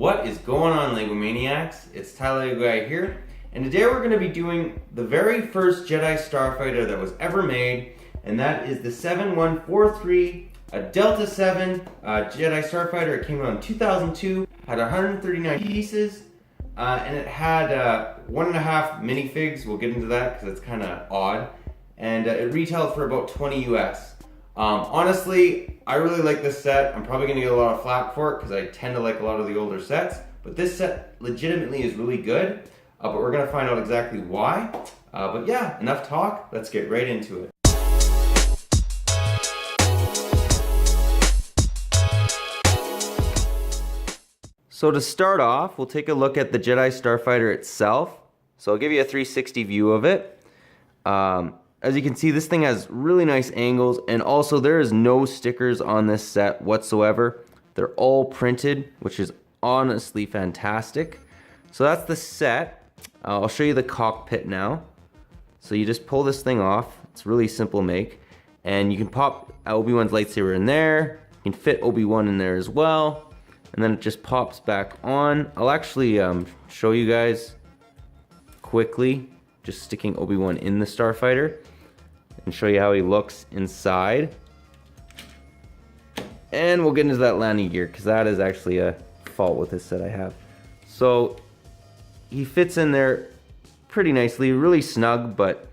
What is going on, Lego Maniacs? It's Tyler Lego Guy here, and today we're going to be doing the very first Jedi Starfighter that was ever made, and that is the 7143, a Delta 7 Jedi Starfighter. It came out in 2002, had 139 pieces, and it had 1.5 minifigs. We'll get into that because it's kind of odd, and it retailed for about 20 US. Honestly, I really like this set. I'm probably going to get a lot of flack for it because I tend to like a lot of the older sets, but this set legitimately is really good, but we're going to find out exactly why. But yeah, enough talk, let's get right into it. So to start off, we'll take a look at the Jedi Starfighter itself. So I'll give you a 360 view of it. As you can see, this thing has really nice angles, and also there is no stickers on this set whatsoever. They're all printed, which is honestly fantastic. So that's the set. I'll show you the cockpit now. So you just pull this thing off. It's really simple make, and you can pop Obi-Wan's lightsaber in there. You can fit Obi-Wan in there as well, and then it just pops back on. I'll actually show you guys quickly, just sticking Obi-Wan in the Starfighter, and show you how he looks inside. And we'll get into that landing gear, because that is actually a fault with this set I have. So he fits in there pretty nicely, really snug, but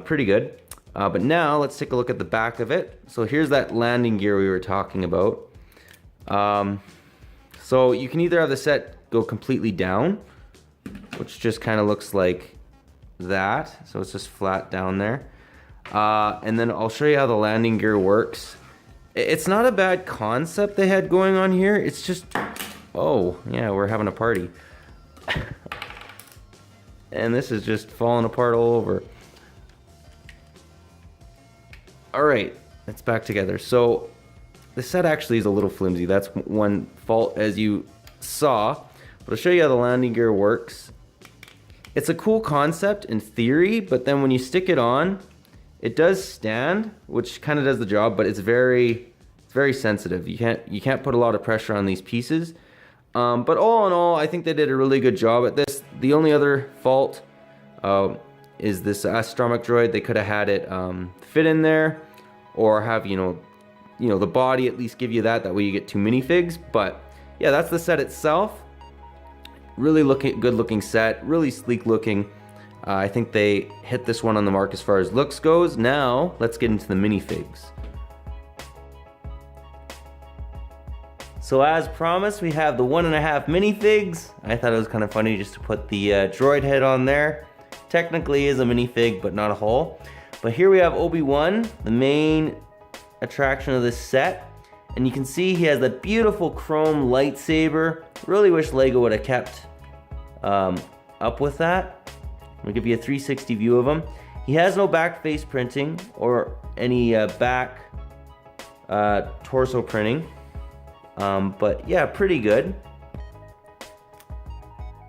pretty good. But now let's take a look at the back of it. So here's that landing gear we were talking about. So you can either have the set go completely down, which just kind of looks like that. So it's just flat down there. And then I'll show you how the landing gear works. It's not a bad concept they had going on here. It's just, oh yeah, we're having a party. And this is just falling apart all over. All right, it's back together. So the set actually is a little flimsy. That's one fault, as you saw. But I'll show you how the landing gear works. It's a cool concept in theory, but then when you stick it on, it does stand, which kind of does the job, but it's very sensitive. You can't put a lot of pressure on these pieces. But all in all, I think they did a really good job at this. The only other fault is this astromech droid. They could have had it fit in there, or have the body at least give you that. That way you get 2 minifigs. But yeah, that's the set itself. Really good looking set, really sleek looking. I think they hit this one on the mark as far as looks goes. Now, let's get into the minifigs. So as promised, we have the 1.5 minifigs. I thought it was kind of funny just to put the droid head on there. Technically is a minifig, but not a whole. But here we have Obi-Wan, the main attraction of this set. And you can see he has that beautiful chrome lightsaber. Really wish Lego would have kept up with that. I'm gonna give you a 360 view of him. He has no back face printing or any back torso printing, but yeah, pretty good.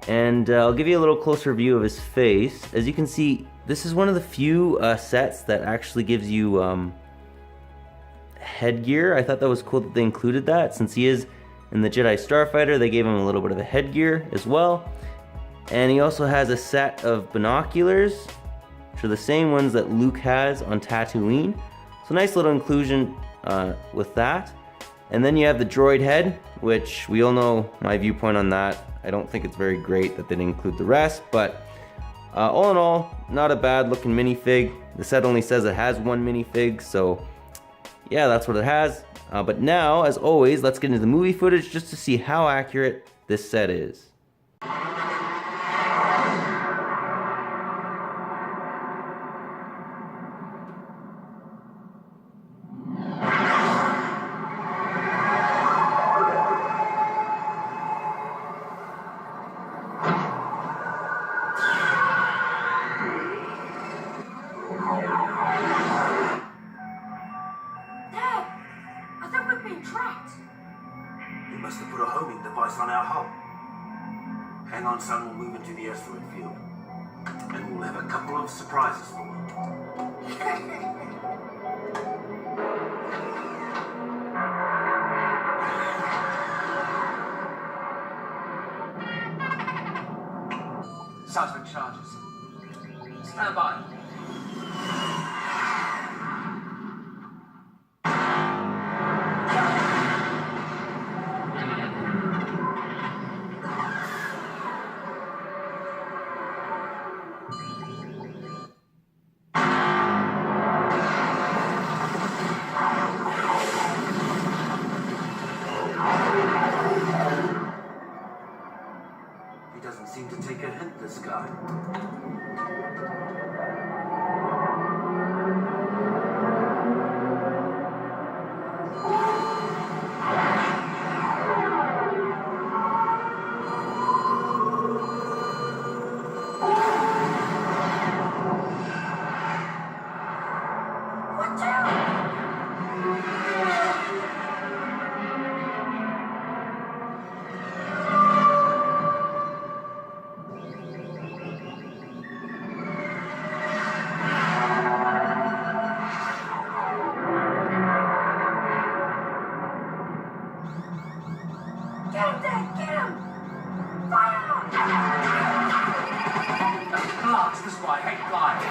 And I'll give you a little closer view of his face. As you can see, this is one of the few sets that actually gives you headgear. I thought that was cool that they included that. Since he is in the Jedi Starfighter, they gave him a little bit of a headgear as well. And he also has a set of binoculars, which are the same ones that Luke has on Tatooine. So nice little inclusion with that. And then you have the droid head, which we all know my viewpoint on that. I don't think it's very great that they didn't include the rest, but all in all, not a bad looking minifig. The set only says it has 1 minifig, so yeah, that's what it has. But now, as always, let's get into the movie footage just to see how accurate this set is. They must have put a homing device on our hull. Hang on, son, we'll move into the asteroid field. And we'll have a couple of surprises for you. seismic charges. Stand by. He doesn't seem to take a hint, this guy. Watch out! Get him, Dad! Get him! Fire! Blast, this is why I hate flying.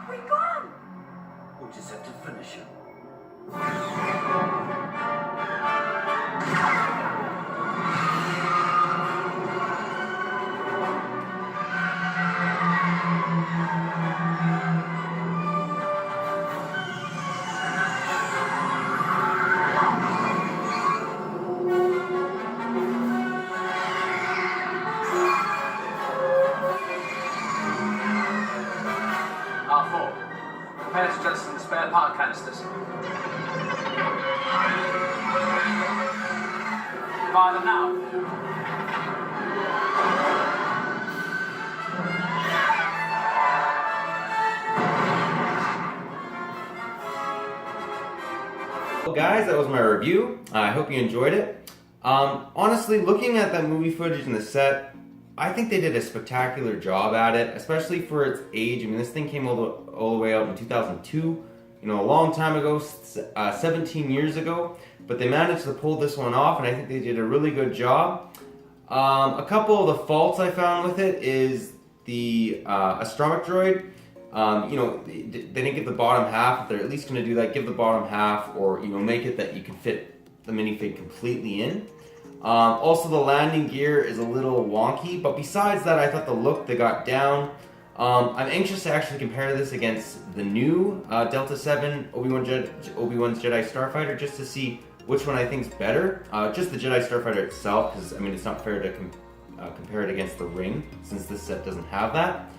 We got him! We'll just have to finish him. R4. Prepare to jettison the spare part canisters. Fire them now. Well, guys, that was my review. I hope you enjoyed it. Honestly, looking at that movie footage and the set, I think they did a spectacular job at it, especially for its age. I mean, this thing came all the way out in 2002, you know, a long time ago, 17 years ago, but they managed to pull this one off, and I think they did a really good job. A couple of the faults I found with it is the astromech droid. You know, they didn't give the bottom half. If they're at least going to do that, give the bottom half, or, you know, make it that you can fit the minifig completely in. Also, the landing gear is a little wonky, but besides that, I thought the look they got down. I'm anxious to actually compare this against the new Delta 7 Obi-Wan's Jedi Starfighter, just to see which one I think is better. Just the Jedi Starfighter itself, because I mean it's not fair to compare it against the Ring, since this set doesn't have that.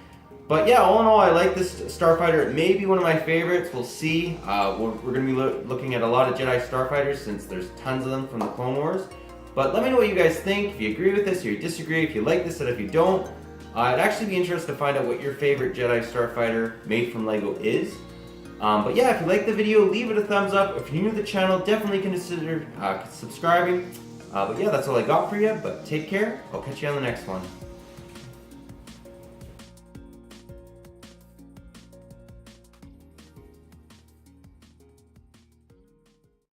But yeah, all in all, I like this Starfighter. It may be one of my favorites. We'll see. We're going to be looking at a lot of Jedi Starfighters, since there's tons of them from the Clone Wars. But let me know what you guys think, if you agree with this or you disagree, if you like this and if you don't. I'd actually be interested to find out what your favorite Jedi Starfighter made from Lego is. But yeah, if you liked the video, leave it a thumbs up. If you're new to the channel, definitely consider subscribing. But yeah, that's all I got for you. But take care. I'll catch you on the next one.